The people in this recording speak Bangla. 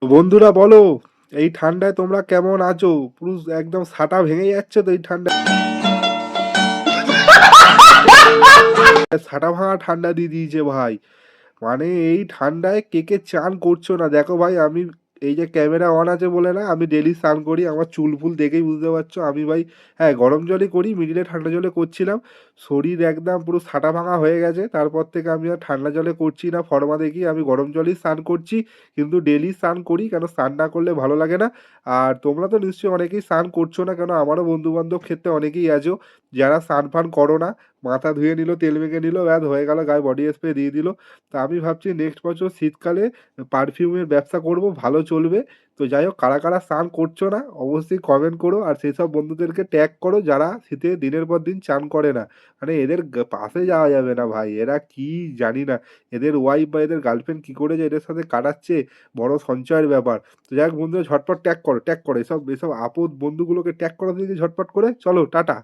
তো বন্ধুরা বলো, এই ঠান্ডায় তোমরা কেমন আছো? পুরো একদম সাটা ভেঙে যাচ্ছে তো এই ঠান্ডায়। সাটা ভাঙা ঠান্ডা দিয়ে দিয়েছে ভাই। মানে এই ঠান্ডায় কে, কে চান করছো না? দেখো ভাই, আমি এই যে ক্যামেরা অন আছে বলে না, আমি ডেইলি স্নান করি। আমার চুল ফুল দেখেই বুঝতে পারছো। আমি ভাই, হ্যাঁ, গরম জলই করি, মিডিলে ঠান্ডা জলে করছিলাম। শরীর একদম পুরো সাটা ভাঙা হয়ে গেছে। তারপর থেকে আমি আর ঠান্ডা জলে করছি না, ফর্মা দেখিয়ে আমি গরম জলেই স্নান করছি। কিন্তু ডেইলি স্নান করি, কেন স্নান না করলে ভালো লাগে না। আর তোমরা তো নিশ্চয়ই অনেকেই স্নান করছো না, কেন আমারও বন্ধু-বান্ধব ক্ষেত্রে অনেকেই আছো, যারা স্নান ফান করো না। মাথা ধুয়ে নিল, তেল মেখে নিল, ব্যাস হয়ে গেল, গায়ে বডি স্প্রে দিয়ে দিল। তো আমি ভাবছি নেক্সট বছর শীতকালে পারফিউমের ব্যবসা করব, ভালো চলবে। তো যাই হোক, কারা, কারা স্নান করছো না অবশ্যই কমেন্ট করো। আর সেসব বন্ধুদেরকে ট্যাগ করো যারা শীতে দিনের পর দিন চান করে না। মানে এদের পাশে যাওয়া যাবে না ভাই। এরা কি জানি না, এদের ওয়াইফ বা এদের গার্লফ্রেন্ড কি করে যে এদের সাথে কাটাচ্ছে, বড় সঞ্চয়ের ব্যাপার। তো যাই হোক বন্ধুরা, ঝটপট ট্যাগ করো, ট্যাগ করো। এসব এসব আপদ বন্ধুগুলোকে ট্যাগ করো দিকে ঝটপট করে। চলো টাটা।